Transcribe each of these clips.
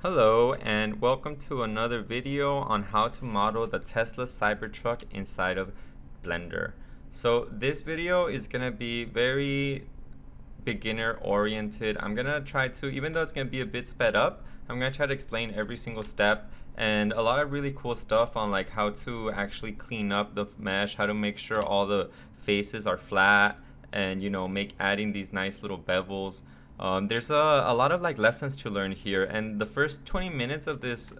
Hello and welcome to another video on how to model the Tesla Cybertruck inside of Blender. So this video is going to be very beginner oriented. I'm going to try to, even though it's going to be a bit sped up, I'm going to try to explain every single step and a lot of really cool stuff on like how to actually clean up the mesh, how to make sure all the faces are flat, and adding these nice little bevels. There's a lot of like lessons to learn here, and the first 20 minutes of this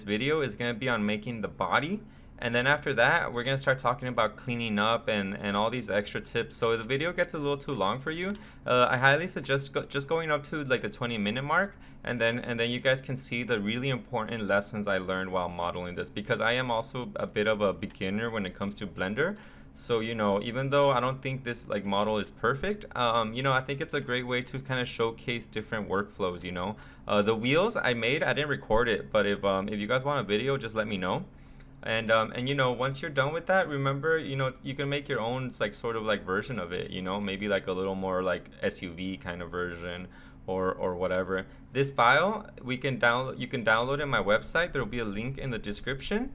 video is going to be on making the body, and then after that we're going to start talking about cleaning up and all these extra tips. So if the video gets a little too long for you, I highly suggest just going up to like the 20-minute mark, and then you guys can see the really important lessons I learned while modeling this, because I am also a bit of a beginner when it comes to Blender. So, even though I don't think this like model is perfect, I think it's a great way to kind of showcase different workflows, The wheels I made, I didn't record it, but if you guys want a video, just let me know. And once you're done with that, remember, you can make your own like sort of like version of it, maybe like a little more like SUV kind of version or whatever. This file you can download in my website. There will be a link in the description.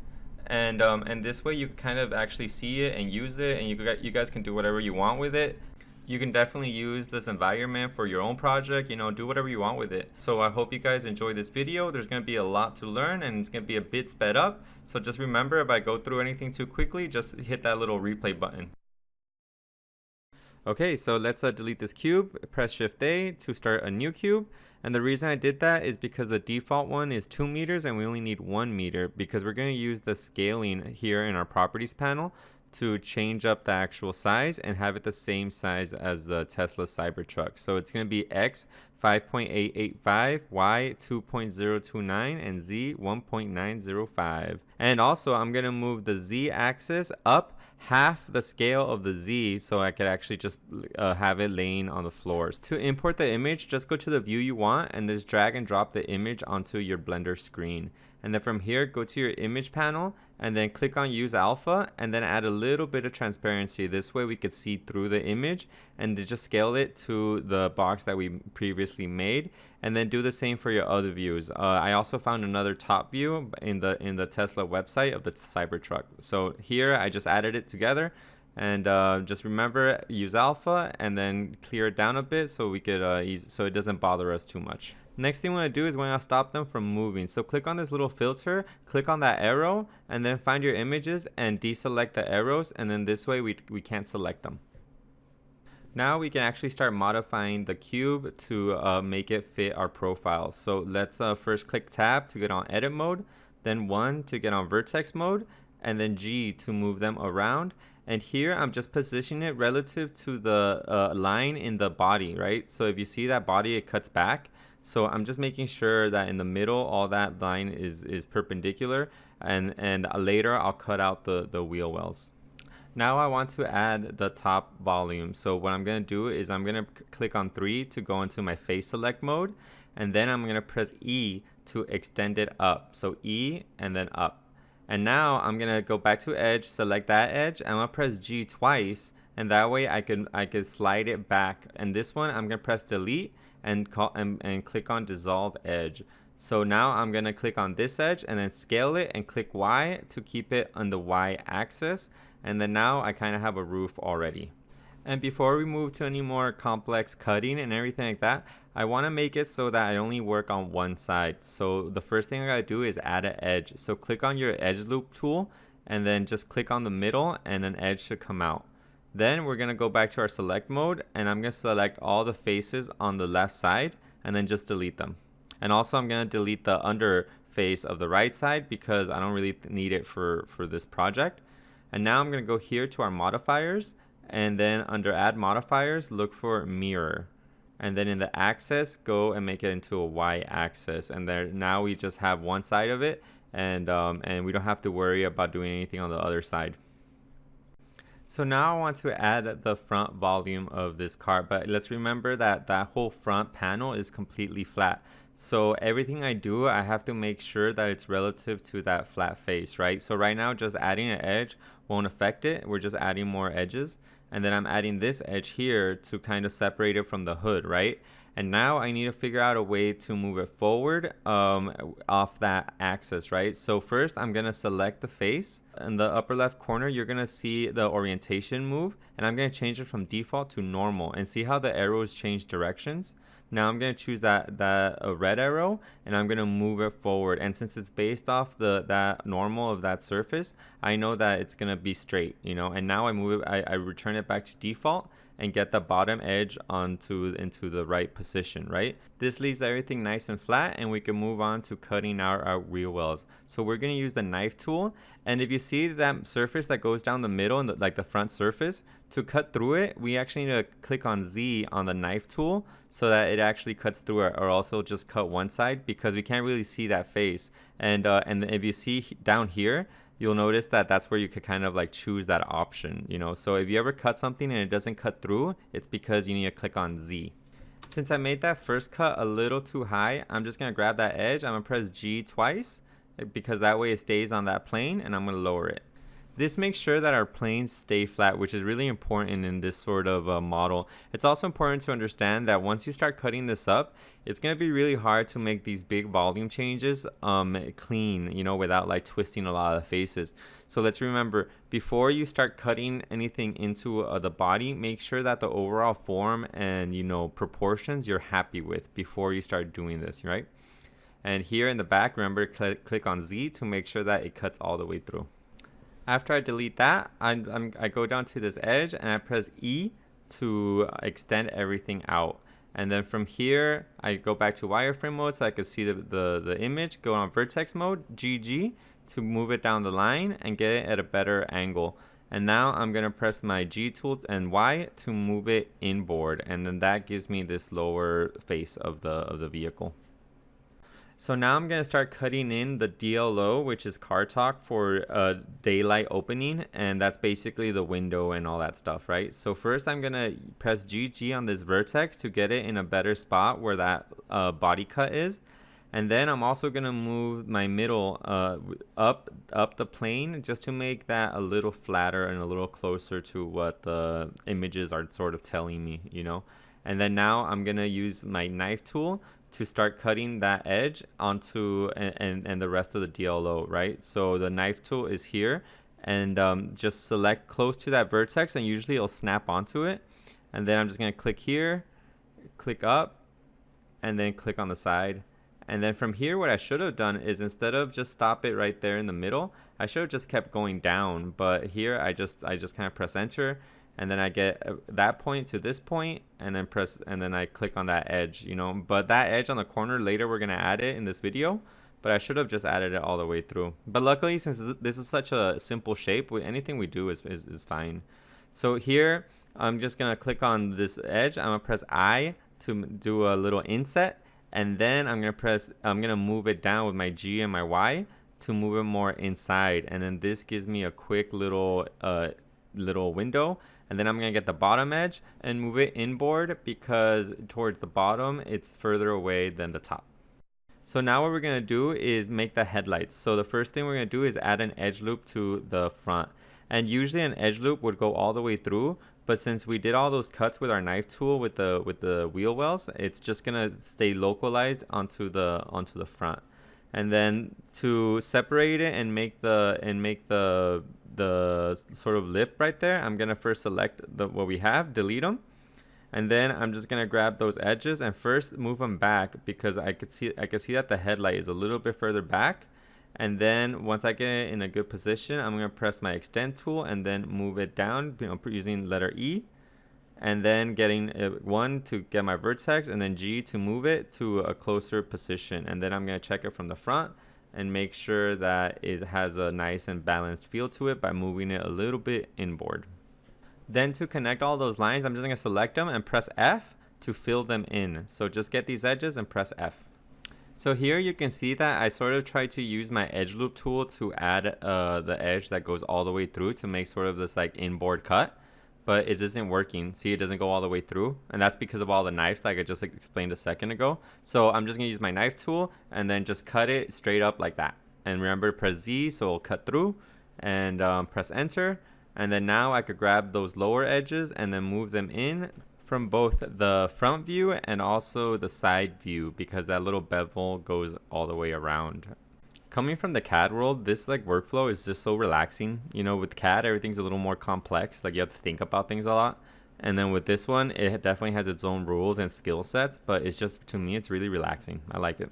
And this way you kind of actually see it and use it, and you guys can do whatever you want with it. You can definitely use this environment for your own project, do whatever you want with it. So I hope you guys enjoy this video. There's going to be a lot to learn, and it's going to be a bit sped up. So just remember, if I go through anything too quickly, just hit that little replay button. Okay, so let's delete this cube, press Shift A to start a new cube. And the reason I did that is because the default one is 2 meters and we only need 1 meter, because we're going to use the scaling here in our properties panel to change up the actual size and have it the same size as the Tesla Cybertruck. So it's going to be X 5.885, Y 2.029, and Z 1.905. And also I'm going to move the Z axis up half the scale of the Z, so I could actually just have it laying on the floors. To import the image, just go to the view you want and just drag and drop the image onto your Blender screen. And then from here, go to your image panel and then click on use alpha, and then add a little bit of transparency. This way we could see through the image, and just scale it to the box that we previously made, and then do the same for your other views. I also found another top view in the Tesla website of the Cybertruck. So here I just added it together, and just remember, use alpha and then clear it down a bit so we could so it doesn't bother us too much. Next thing we want to do is we want to stop them from moving. So click on this little filter, click on that arrow, and then find your images and deselect the arrows, and then this way we can't select them. Now we can actually start modifying the cube to make it fit our profile. So let's first click tab to get on edit mode, then 1 to get on vertex mode, and then G to move them around. And here I'm just positioning it relative to the line in the body, right? So if you see that body, it cuts back. So I'm just making sure that in the middle, all that line is perpendicular, and later I'll cut out the wheel wells. Now I want to add the top volume. So what I'm going to do is I'm going to click on 3 to go into my face select mode, and then I'm going to press E to extend it up. So E and then up. And now I'm going to go back to edge, select that edge, and I'm going to press G twice, and that way I could slide it back. And this one I'm going to press delete and click on dissolve edge. So now I'm going to click on this edge and then scale it and click Y to keep it on the Y axis. And then now I kind of have a roof already. And before we move to any more complex cutting and everything like that, I want to make it so that I only work on one side. So the first thing I gotta do is add an edge. So click on your edge loop tool and then just click on the middle, and an edge should come out. Then we're going to go back to our select mode, and I'm going to select all the faces on the left side and then just delete them. And also I'm going to delete the under face of the right side because I don't really need it for this project. And now I'm going to go here to our modifiers, and then under add modifiers, look for mirror. And then in the axis, go and make it into a Y axis. And there now we just have one side of it, and we don't have to worry about doing anything on the other side. So now I want to add the front volume of this car, but let's remember that that whole front panel is completely flat. So everything I do, I have to make sure that it's relative to that flat face, right? So right now, just adding an edge won't affect it. We're just adding more edges. And then I'm adding this edge here to kind of separate it from the hood, right? And now I need to figure out a way to move it forward off that axis, right? So first I'm gonna select the face. In the upper left corner, you're gonna see the orientation move, and I'm gonna change it from default to normal, and see how the arrows change directions. Now I'm gonna choose that red arrow, and I'm gonna move it forward. And since it's based off that normal of that surface, I know that it's gonna be straight, you know. And now I move it, I return it back to default and get the bottom edge into the right position, right? This leaves everything nice and flat, and we can move on to cutting our wheel wells. So we're gonna use the knife tool, and if you see that surface that goes down the middle and like the front surface, to cut through it, we actually need to click on Z on the knife tool so that it actually cuts through it, or also just cut one side because we can't really see that face. And if you see down here, you'll notice that that's where you could kind of like choose that option, you know. So if you ever cut something and it doesn't cut through, it's because you need to click on Z. Since I made that first cut a little too high, I'm just gonna grab that edge. I'm gonna press G twice because that way it stays on that plane, and I'm gonna lower it. This makes sure that our planes stay flat, which is really important in this sort of model. It's also important to understand that once you start cutting this up, it's going to be really hard to make these big volume changes clean, you know, without like twisting a lot of the faces. So let's remember, before you start cutting anything into the body, make sure that the overall form and, you know, proportions you're happy with before you start doing this, right? And here in the back, remember, click on Z to make sure that it cuts all the way through. After I delete that, I go down to this edge and I press E to extend everything out. And then from here, I go back to wireframe mode so I can see the image, go on vertex mode, GG, to move it down the line and get it at a better angle. And now I'm gonna press my G tool and Y to move it inboard. And then that gives me this lower face of the vehicle. So now I'm going to start cutting in the DLO, which is car talk for daylight opening, and that's basically the window and all that stuff, right? So first I'm going to press GG on this vertex to get it in a better spot where that body cut is. And then I'm also going to move my middle up the plane just to make that a little flatter and a little closer to what the images are sort of telling me, you know? And then now I'm going to use my knife tool to start cutting that edge onto and the rest of the DLO, right? So the knife tool is here, and just select close to that vertex, and usually it'll snap onto it. And then I'm just gonna click here, click up, and then click on the side. And then from here, what I should have done is instead of just stop it right there in the middle, I should have just kept going down. But here I just kind of press enter, and then I get that point to this point, and then I click on that edge, you know. But that edge on the corner, later we're gonna add it in this video, but I should have just added it all the way through. But luckily, since this is such a simple shape, anything we do is fine. So here, I'm just gonna click on this edge. I'm gonna press I to do a little inset, and then I'm gonna move it down with my G and my Y to move it more inside. And then this gives me a quick little window. And then I'm going to get the bottom edge and move it inboard because towards the bottom, it's further away than the top. So now what we're going to do is make the headlights. So the first thing we're going to do is add an edge loop to the front. And usually an edge loop would go all the way through, but since we did all those cuts with our knife tool with the wheel wells, it's just going to stay localized onto the front. And then to separate it and make the sort of lip right there, I'm gonna first select what we have, delete them, and then I'm just gonna grab those edges and first move them back because I could see that the headlight is a little bit further back. And then once I get it in a good position, I'm gonna press my extend tool and then move it down, you know, using letter E, and then getting 1 to get my vertex, and then G to move it to a closer position. And then I'm going to check it from the front and make sure that it has a nice and balanced feel to it by moving it a little bit inboard. Then to connect all those lines, I'm just going to select them and press F to fill them in. So just get these edges and press F. So here you can see that I sort of tried to use my edge loop tool to add the edge that goes all the way through to make sort of this like inboard cut. But it isn't working. See, it doesn't go all the way through, and that's because of all the knives like I just explained a second ago. So I'm just gonna use my knife tool and then just cut it straight up like that. And remember, press Z so it'll cut through, and press enter. And then now I could grab those lower edges and then move them in from both the front view and also the side view, because that little bevel goes all the way around. Coming from the CAD world, this like workflow is just so relaxing. You know, with CAD, everything's a little more complex. Like you have to think about things a lot. And then with this one, it definitely has its own rules and skill sets, but it's just, to me, it's really relaxing. I like it.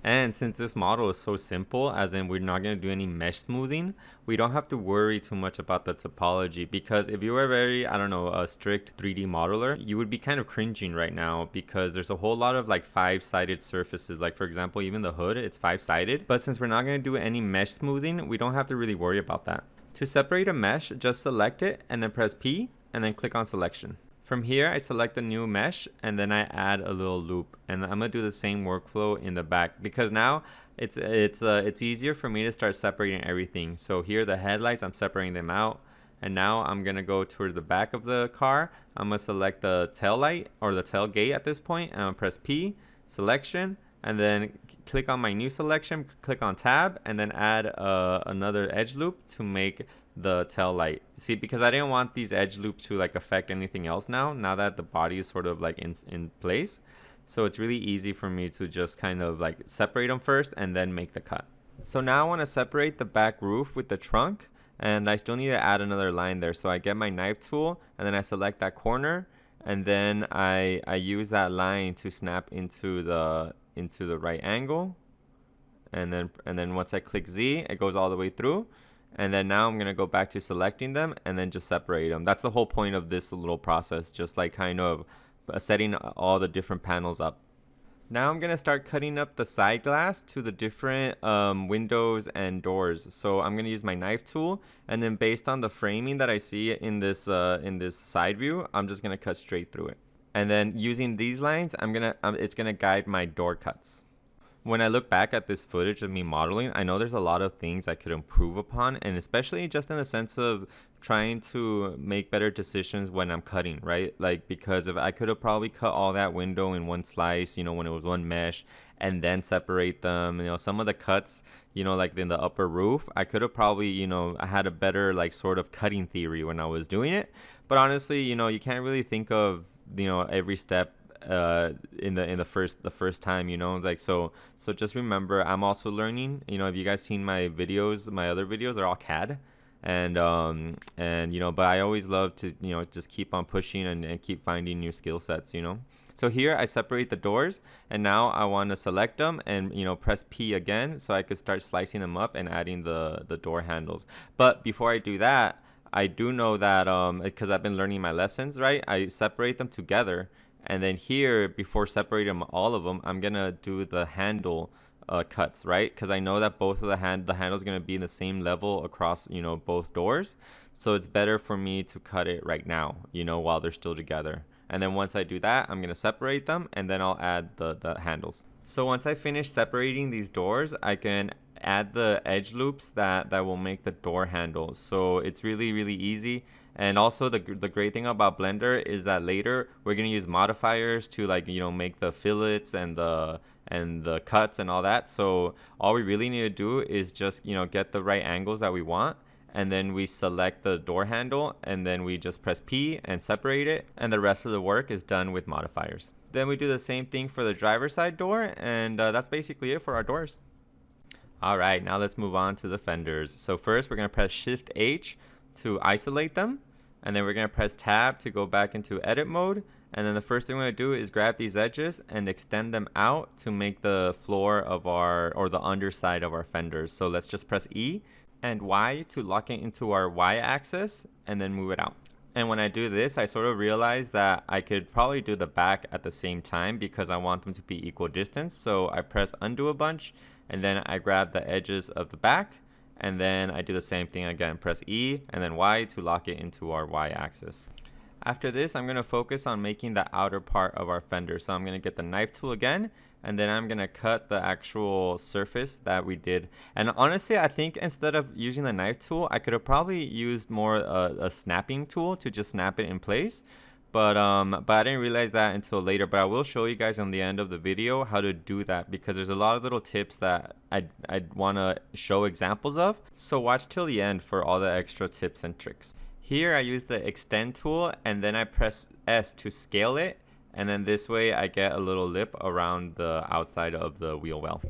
And since this model is so simple, as in we're not going to do any mesh smoothing, we don't have to worry too much about the topology, because if you were very, I don't know, a strict 3D modeler, you would be kind of cringing right now, because there's a whole lot of like 5-sided surfaces. Like for example, even the hood, it's 5-sided. But since we're not going to do any mesh smoothing, we don't have to really worry about that. To separate a mesh, just select it and then press P and then click on selection. From here, I select a new mesh and then I add a little loop, and I'm gonna do the same workflow in the back, because now it's easier for me to start separating everything. So here, the headlights, I'm separating them out, and now I'm gonna go towards the back of the car. I'm gonna select the tail light or the tailgate at this point, and I'm gonna press P, selection, and then click on my new selection, click on tab, and then add another edge loop to make the tail light. See, because I didn't want these edge loops to like affect anything else now that the body is sort of like in place. So it's really easy for me to just kind of like separate them first and then make the cut. So now I want to separate the back roof with the trunk, and I still need to add another line there. So I get my knife tool and then I select that corner, and then I use that line to snap into the right angle, and then once I click Z, it goes all the way through. And then now I'm going to go back to selecting them and then just separate them. That's the whole point of this little process, just like kind of setting all the different panels up. Now I'm going to start cutting up the side glass to the different windows and doors. So I'm going to use my knife tool, and then based on the framing that I see in this side view, I'm just going to cut straight through it. And then using these lines, it's going to guide my door cuts. When I look back at this footage of me modeling, I know there's a lot of things I could improve upon, and especially just in the sense of trying to make better decisions when I'm cutting, right? Like, because if I could have probably cut all that window in one slice, you know, when it was one mesh, and then separate them. You know, some of the cuts, you know, like in the upper roof, I could have probably, you know, I had a better like sort of cutting theory when I was doing it. But honestly, you know, you can't really think of, you know, every step in the first time, you know, like so just remember, I'm also learning. You know, if you guys seen my videos, my other videos are all CAD, and you know, but I always love to, you know, just keep on pushing and keep finding new skill sets, you know. So here I separate the doors, and now I want to select them and, you know, press P again so I could start slicing them up and adding the door handles. But before I do that, I do know that because I've been learning my lessons, right, I separate them together. And then here, before separating all of them, I'm gonna do the handle cuts, right? Because I know that both of the handle is gonna be in the same level across, you know, both doors. So it's better for me to cut it right now, you know, while they're still together. And then once I do that, I'm gonna separate them, and then I'll add the handles. So once I finish separating these doors, I can add the edge loops that will make the door handles. So it's really, really easy. And also the great thing about Blender is that later we're gonna use modifiers to, like, you know, make the fillets and the cuts and all that. So all we really need to do is just, you know, get the right angles that we want, and then we select the door handle, and then we just press P and separate it, and the rest of the work is done with modifiers. Then we do the same thing for the driver's side door, and that's basically it for our doors. Alright, now let's move on to the fenders. So first we're gonna press Shift H to isolate them, and then we're going to press tab to go back into edit mode, and then the first thing we're going to do is grab these edges and extend them out to make the floor of our, or the underside of our fenders. So let's just press E and Y to lock it into our Y axis and then move it out. And when I do this, I sort of realize that I could probably do the back at the same time because I want them to be equal distance. So I press undo a bunch, and then I grab the edges of the back, and then I do the same thing again, press E and then Y to lock it into our Y axis. After this, I'm going to focus on making the outer part of our fender. So I'm going to get the knife tool again, and then I'm going to cut the actual surface that we did. And honestly, I think instead of using the knife tool, I could have probably used more a snapping tool to just snap it in place. But I didn't realize that until later. But I will show you guys on the end of the video how to do that, because there's a lot of little tips that I'd want to show examples of. So watch till the end for all the extra tips and tricks. Here I use the extend tool and then I press S to scale it, and then this way I get a little lip around the outside of the wheel well.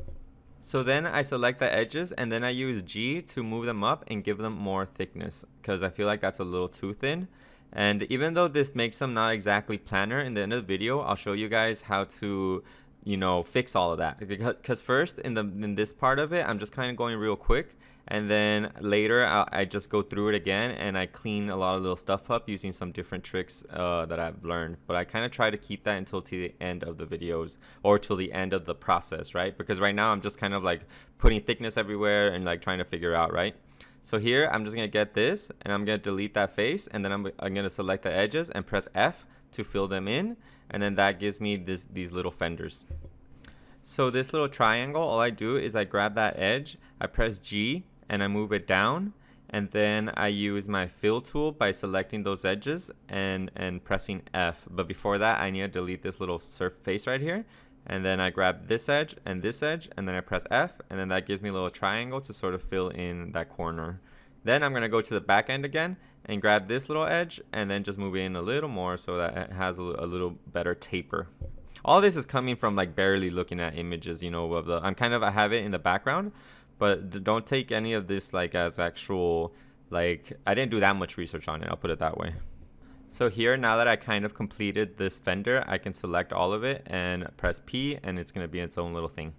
So then I select the edges and then I use G to move them up and give them more thickness because I feel like that's a little too thin. And even though this makes them not exactly planar, in the end of the video I'll show you guys how to, you know, fix all of that. Because first in this part of it I'm just kind of going real quick, and then later I just go through it again and I clean a lot of little stuff up using some different tricks that I've learned. But I kind of try to keep that until to the end of the videos or till the end of the process, right? Because right now I'm just kind of like putting thickness everywhere and like trying to figure out, right? So here I'm just gonna get this and I'm gonna delete that face, and then I'm gonna select the edges and press F to fill them in, and then that gives me these little fenders. So this little triangle, all I do is I grab that edge, I press G and I move it down, and then I use my fill tool by selecting those edges and pressing F. But before that I need to delete this little surface right here, and then I grab this edge and then I press F, and then that gives me a little triangle to sort of fill in that corner. Then I'm going to go to the back end again and grab this little edge and then just move it in a little more so that it has a little better taper. All this is coming from like barely looking at images, you know, of the I have it in the background, but don't take any of this like as actual, like I didn't do that much research on it, I'll put it that way. So here, now that I kind of completed this fender, I can select all of it and press P, and it's going to be its own little thing.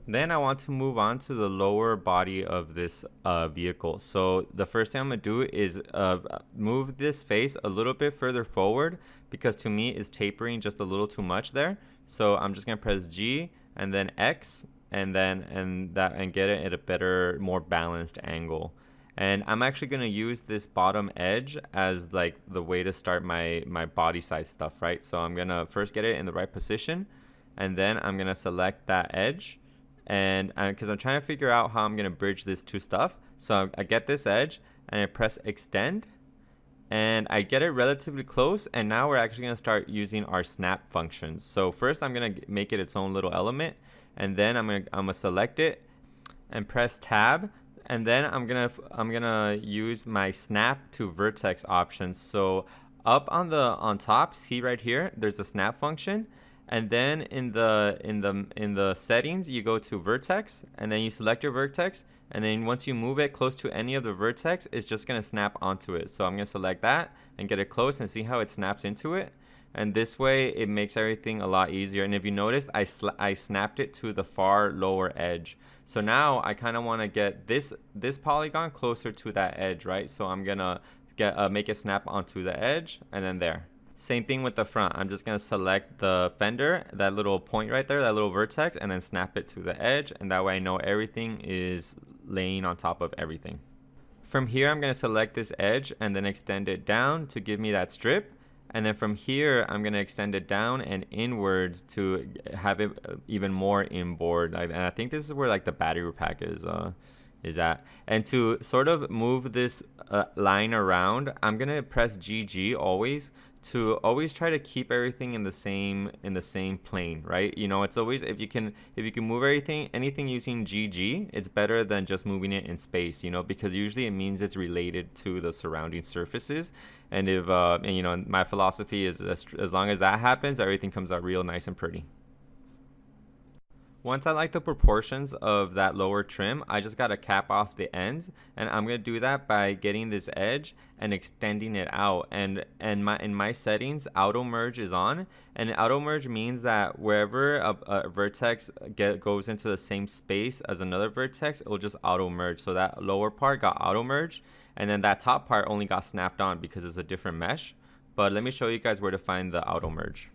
Then I want to move on to the lower body of this vehicle. So the first thing I'm going to do is move this face a little bit further forward, because to me it's tapering just a little too much there. So I'm just going to press G and then X and get it at a better, more balanced angle. And I'm actually going to use this bottom edge as like the way to start my body size stuff, right? So I'm going to first get it in the right position, and then I'm going to select that edge, and because I'm trying to figure out how I'm going to bridge this two stuff. So I get this edge and I press extend, and I get it relatively close, and now we're actually going to start using our snap functions. So first I'm going to make it its own little element, and then I'm going to select it and press tab, and then I'm gonna use my snap to vertex options. So up on top, see right here, there's a snap function, and then in the settings you go to vertex, and then you select your vertex, and then once you move it close to any of the vertex, it's just gonna snap onto it. So I'm gonna select that and get it close and see how it snaps into it. And this way it makes everything a lot easier. And if you noticed, I snapped it to the far lower edge. So now I kind of want to get this polygon closer to that edge, right? So I'm gonna make it snap onto the edge, and then there. Same thing with the front. I'm just gonna select the fender, that little point right there, that little vertex, and then snap it to the edge, and that way I know everything is laying on top of everything. From here I'm gonna select this edge and then extend it down to give me that strip. And then from here, I'm going to extend it down and inwards to have it even more inboard. And I think this is where like the battery pack is at. And to sort of move this line around, I'm going to press GG always to always try to keep everything in the same plane, right? You know, it's always, if you can move anything using GG, it's better than just moving it in space, you know, because usually it means it's related to the surrounding surfaces. And if and you know, my philosophy is as long as that happens, everything comes out real nice and pretty. Once I like the proportions of that lower trim, I just gotta cap off the ends, and I'm gonna do that by getting this edge and extending it out. And in my settings, auto merge is on, and auto merge means that wherever a vertex goes into the same space as another vertex, it will just auto merge. So that lower part got auto merged, and then that top part only got snapped on because it's a different mesh. But let me show you guys where to find the auto merge.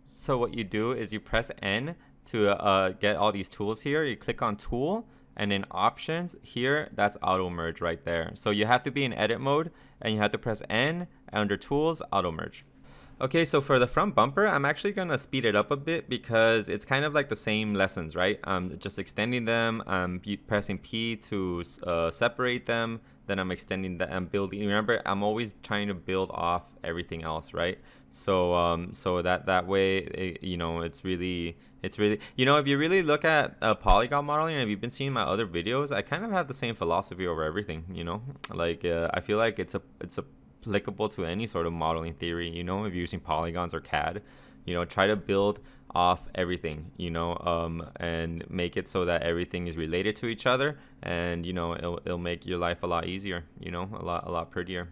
So what you do is you press N to get all these tools here. You click on tool, and in options here, that's auto merge right there. So you have to be in edit mode, and you have to press N, and under tools, auto merge. Okay, so for the front bumper, I'm actually gonna speed it up a bit because it's kind of like the same lessons, right? Just extending them, pressing P to separate them, then I'm extending that and building. Remember, I'm always trying to build off everything else, right? So that way, it's really, if you really look at polygon modeling, and if you've been seeing my other videos, I kind of have the same philosophy over everything. Like I feel like it's applicable to any sort of modeling theory. If you're using polygons or CAD, try to build off everything, and make it so that everything is related to each other, and it'll make your life a lot easier, a lot prettier.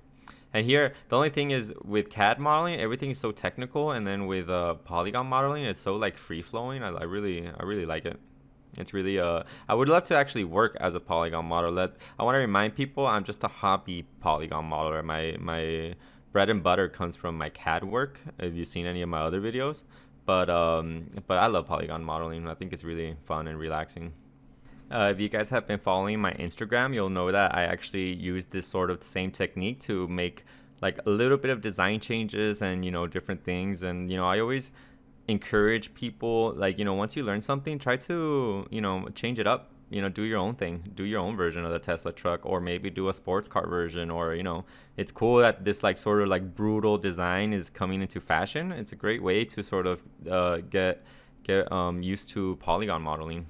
And here, the only thing is with CAD modeling, everything is so technical, and then with polygon modeling, it's so like free flowing. I really like it. It's really I would love to actually work as a polygon modeler. I want to remind people I'm just a hobby polygon modeler. My bread and butter comes from my CAD work. If you've seen any of my other videos, but I love polygon modeling. I think it's really fun and relaxing. If you guys have been following my Instagram, you'll know that I actually use this sort of same technique to make like a little bit of design changes and different things. And I always encourage people, like, once you learn something, try to change it up. Do your own thing, do your own version of the Tesla truck, or maybe do a sports car version. Or it's cool that this like sort of like brutal design is coming into fashion. It's a great way to sort of get used to polygon modeling.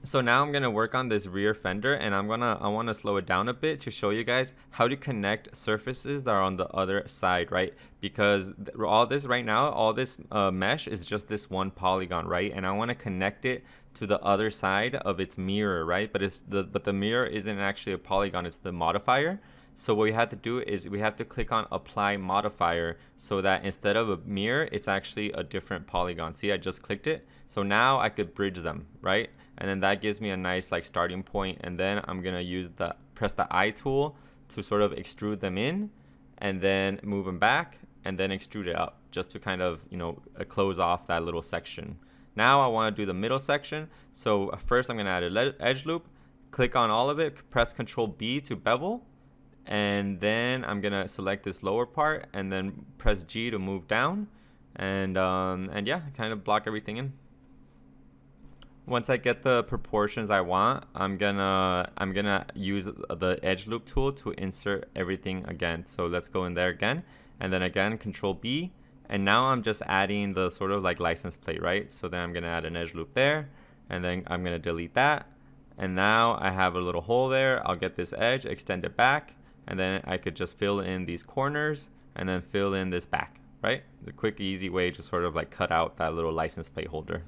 So now I'm gonna work on this rear fender, and I want to slow it down a bit to show you guys how to connect surfaces that are on the other side, right? Because all this right now, all this mesh is just this one polygon, right? And I want to connect it to the other side of its mirror, right? But the mirror isn't actually a polygon; it's the modifier. So what we have to do is we have to click on apply modifier, so that instead of a mirror, it's actually a different polygon. See, I just clicked it. So now I could bridge them, right? And then that gives me a nice like starting point, and then I'm gonna press the I tool to sort of extrude them in, and then move them back, and then extrude it up, just to kind of close off that little section. Now I want to do the middle section. So first I'm gonna add an edge loop, click on all of it, press Ctrl B to bevel, and then I'm gonna select this lower part, and then press G to move down, and yeah, kind of block everything in. Once I get the proportions I want, I'm gonna use the edge loop tool to insert everything again. So let's go in there again, and then again Control B, and now I'm just adding the sort of like license plate, right? So then I'm gonna add an edge loop there, and then I'm gonna delete that, and now I have a little hole there. I'll get this edge, extend it back, and then I could just fill in these corners and then fill in this back, right? The quick, easy way to sort of like cut out that little license plate holder.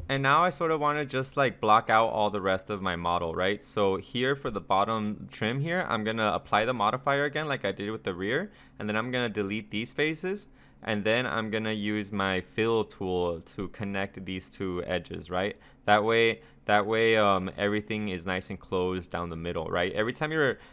And now I sort of want to just like block out all the rest of my model, right? So here for the bottom trim here, I'm going to apply the modifier again like I did with the rear. And then I'm going to delete these faces. And then I'm going to use my fill tool to connect these two edges, right? That way everything is nice and closed down the middle, right? Every time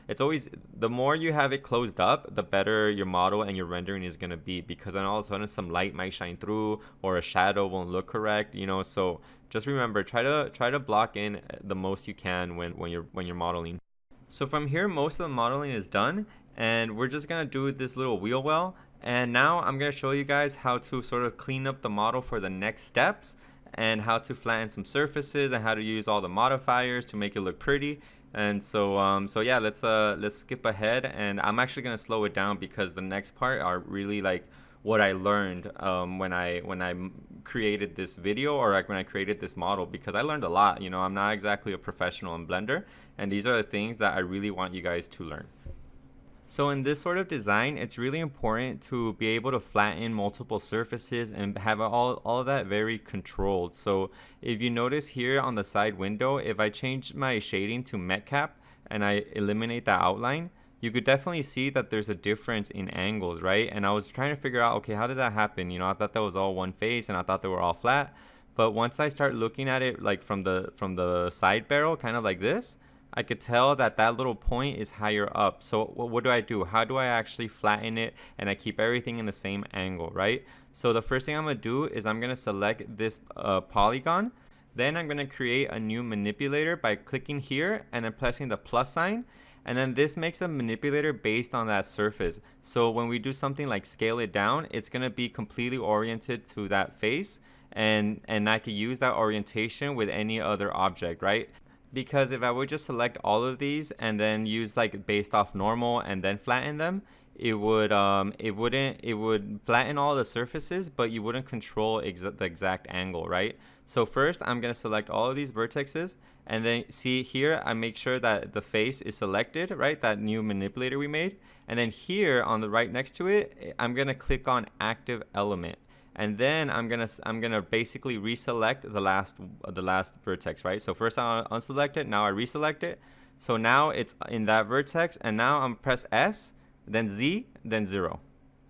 it's always, the more you have it closed up, the better your model and your rendering is going to be, because then all of a sudden some light might shine through, or a shadow won't look correct, so just remember, try to block in the most you can when you're modeling. So from here, most of the modeling is done, and we're just going to do this little wheel well. And now I'm going to show you guys how to sort of clean up the model for the next steps, and how to flatten some surfaces, and how to use all the modifiers to make it look pretty. And so yeah, let's skip ahead, and I'm actually going to slow it down, because the next part are really like what I learned when I created this video, or like when I created this model, because I learned a lot. I'm not exactly a professional in Blender, and these are the things that I really want you guys to learn. So in this sort of design, it's really important to be able to flatten multiple surfaces and have all of that very controlled. So if you notice here on the side window, if I change my shading to metcap and I eliminate that outline, you could definitely see that there's a difference in angles, right? And I was trying to figure out, okay, how did that happen? I thought that was all one face, and I thought they were all flat. But once I start looking at it like from the side barrel, kind of like this, I could tell that that little point is higher up. So what do? How do I actually flatten it and I keep everything in the same angle, right? So the first thing I'm going to do is I'm going to select this polygon. Then I'm going to create a new manipulator by clicking here and then pressing the plus sign. And then this makes a manipulator based on that surface. So when we do something like scale it down, it's going to be completely oriented to that face. And I could use that orientation with any other object, right? Because if I would just select all of these and then use like based off normal and then flatten them, it would flatten all the surfaces, but you wouldn't control the exact angle, right? So first I'm gonna select all of these vertexes, and then see here I make sure that the face is selected, right? That new manipulator we made, and then here on the right next to it, I'm gonna click on active element. And then I'm gonna basically reselect the last vertex, right? So first I unselect it, now I reselect it. So now it's in that vertex, and now I'm press S, then Z, then 0.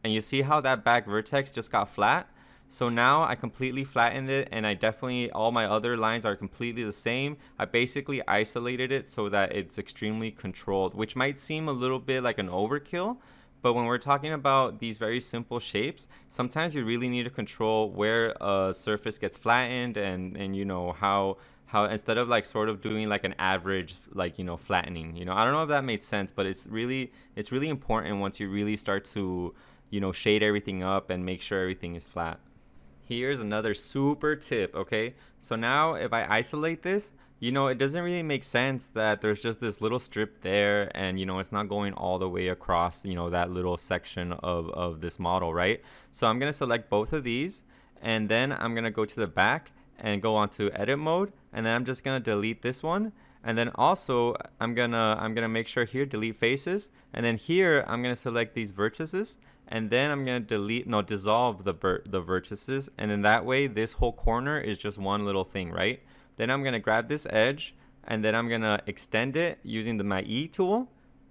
And you see how that back vertex just got flat? So now I completely flattened it, and I definitely, all my other lines are completely the same. I basically isolated it so that it's extremely controlled, which might seem a little bit like an overkill, but when we're talking about these very simple shapes, sometimes you really need to control where a surface gets flattened, and you know how instead of like sort of doing like an average, like, you know, flattening. You know, I don't know if that made sense, but it's really important once you really start to, you know, shade everything up and make sure everything is flat. Here's another super tip, okay? So now if I isolate this, you know, it doesn't really make sense that there's just this little strip there, and, you know, it's not going all the way across, you know, that little section of this model, right? So I'm gonna select both of these, and then I'm gonna go to the back and go on to edit mode, and then I'm just gonna delete this one. And then also I'm gonna make sure here delete faces, and then here I'm gonna select these vertices, and then I'm gonna dissolve the vertices, and then that way this whole corner is just one little thing, right? Then I'm gonna grab this edge, and then I'm gonna extend it using my E tool,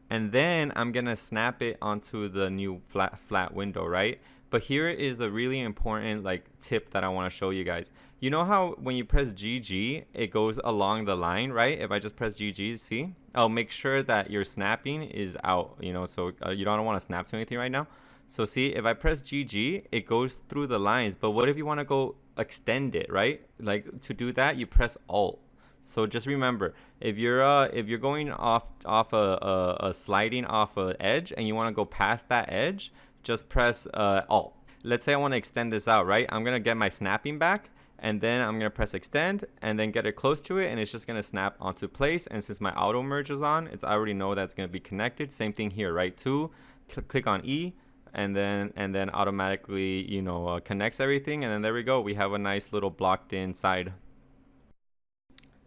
and then I'm gonna snap it onto the new flat window, right? But here is the really important like tip that I want to show you guys. You know how when you press GG, it goes along the line, right? If I just press GG, see? I'll make sure that your snapping is out, you know, so you don't want to snap to anything right now. So see, if I press GG, it goes through the lines. But what if you want to go extend it, right? Like to do that, you press Alt. So just remember, if you're going off a sliding off an edge and you want to go past that edge, just press Alt. Let's say I want to extend this out, right? I'm gonna get my snapping back, and then I'm gonna press extend, and then get it close to it, and it's just gonna snap onto place. And since my auto merge is on, I already know that's gonna be connected. Same thing here, right? Click on E, and then automatically, you know, connects everything, and then there we go. We have a nice little blocked in side.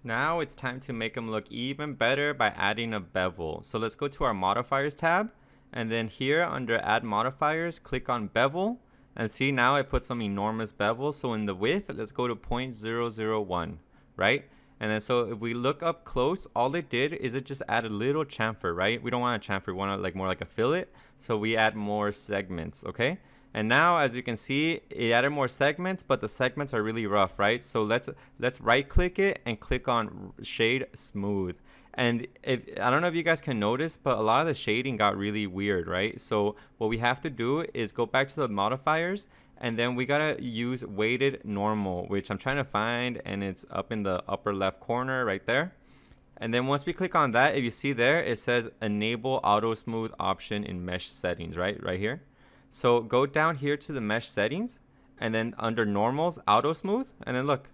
Now it's time to make them look even better by adding a bevel. So let's go to our modifiers tab, and then here under add modifiers, click on bevel, and see now I put some enormous bevel. So in the width, let's go to 0.001, right? And then so if we look up close, all it did is it just added a little chamfer, right? We don't want a chamfer, we want it like more like a fillet. So we add more segments, okay? And now, as you can see, it added more segments, but the segments are really rough, right? So let's right click it and click on shade smooth. And I don't know if you guys can notice, but a lot of the shading got really weird, right? So what we have to do is go back to the modifiers, and then we gotta use weighted normal, which I'm trying to find, and it's up in the upper left corner right there. And then once we click on that, if you see there, it says enable auto smooth option in mesh settings, right here. So go down here to the mesh settings, and then under normals, auto smooth, and then look.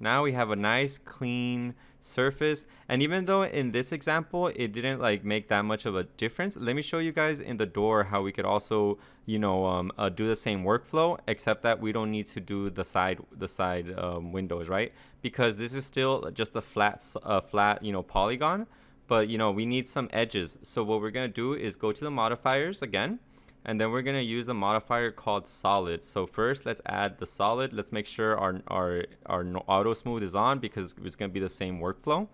Now we have a nice clean surface. And even though in this example it didn't like make that much of a difference, let me show you guys in the door how we could also, you know, do the same workflow, except that we don't need to do the side windows, right? Because this is still just a flat you know, polygon, but you know, we need some edges. So what we're gonna do is go to the modifiers again, and then we're going to use a modifier called solid. So first let's add the solid. Let's make sure our auto smooth is on, because it's going to be the same workflow.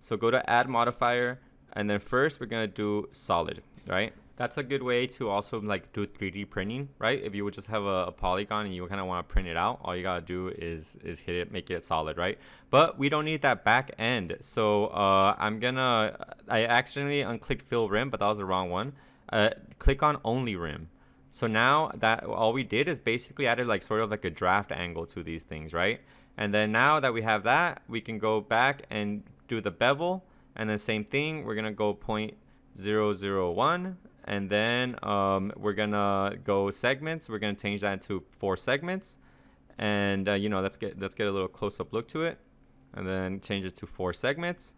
So go to add modifier, and then first we're going to do solid, right? That's a good way to also like do 3D printing, right? If you would just have a polygon and you kind of want to print it out, all you got to do is hit it, make it solid, right? But we don't need that back end. So I accidentally unclicked fill rim, but that was the wrong one. Click on only rim. So now that all we did is basically added like sort of like a draft angle to these things, right? And then now that we have that, we can go back and do the bevel, and then same thing, we're gonna go 0.001, and then we're gonna go segments. We're gonna change that to 4 segments, and you know, let's get a little close-up look to it, and then change it to 4 segments.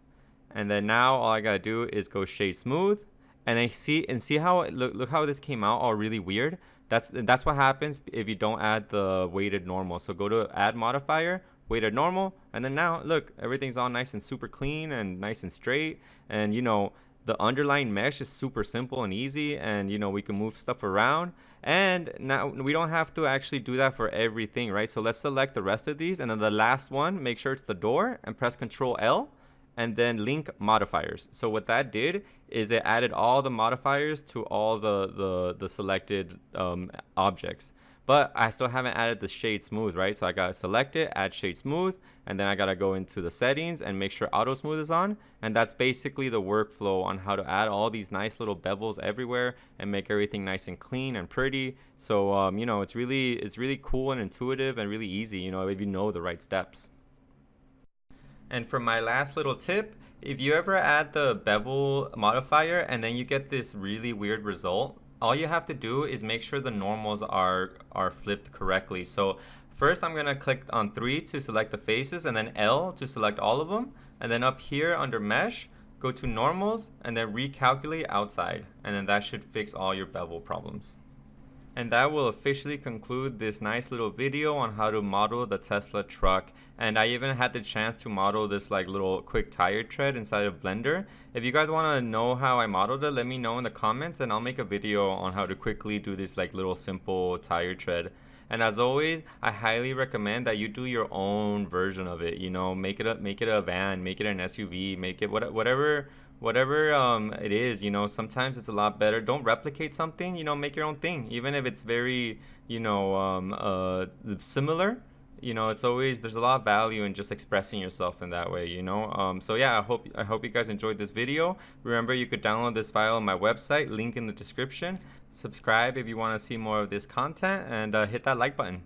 And then now all I gotta do is go shade smooth, and I see how look how this came out all really weird. That's what happens if you don't add the weighted normal. So go to add modifier, weighted normal, and then now look, everything's all nice and super clean and nice and straight. And you know, the underlying mesh is super simple and easy, and you know, we can move stuff around. And now we don't have to actually do that for everything, right? So let's select the rest of these, and then the last one, make sure it's the door, and press Control L, and then link modifiers. So what that did is it added all the modifiers to all the selected objects. But I still haven't added the shade smooth, right? So I gotta select it, add shade smooth, and then I gotta go into the settings and make sure auto smooth is on. And that's basically the workflow on how to add all these nice little bevels everywhere and make everything nice and clean and pretty. So you know, it's really cool and intuitive and really easy, you know, if you know the right steps. And for my last little tip, if you ever add the bevel modifier and then you get this really weird result, all you have to do is make sure the normals are flipped correctly. So first I'm gonna click on 3 to select the faces, and then L to select all of them, and then up here under mesh, go to normals and then recalculate outside, and then that should fix all your bevel problems. And that will officially conclude this nice little video on how to model the Tesla truck. And I even had the chance to model this like little quick tire tread inside of Blender. If you guys want to know how I modeled it, let me know in the comments and I'll make a video on how to quickly do this like little simple tire tread. And as always, I highly recommend that you do your own version of it. You know, make it a van, make it an SUV, make it whatever it is. You know, sometimes it's a lot better. Don't replicate something, you know, make your own thing, even if it's very, you know, similar. You know, it's always, there's a lot of value in just expressing yourself in that way, you know. So yeah, I hope you guys enjoyed this video. Remember, you could download this file on my website, link in the description. Subscribe if you want to see more of this content, and hit that like button.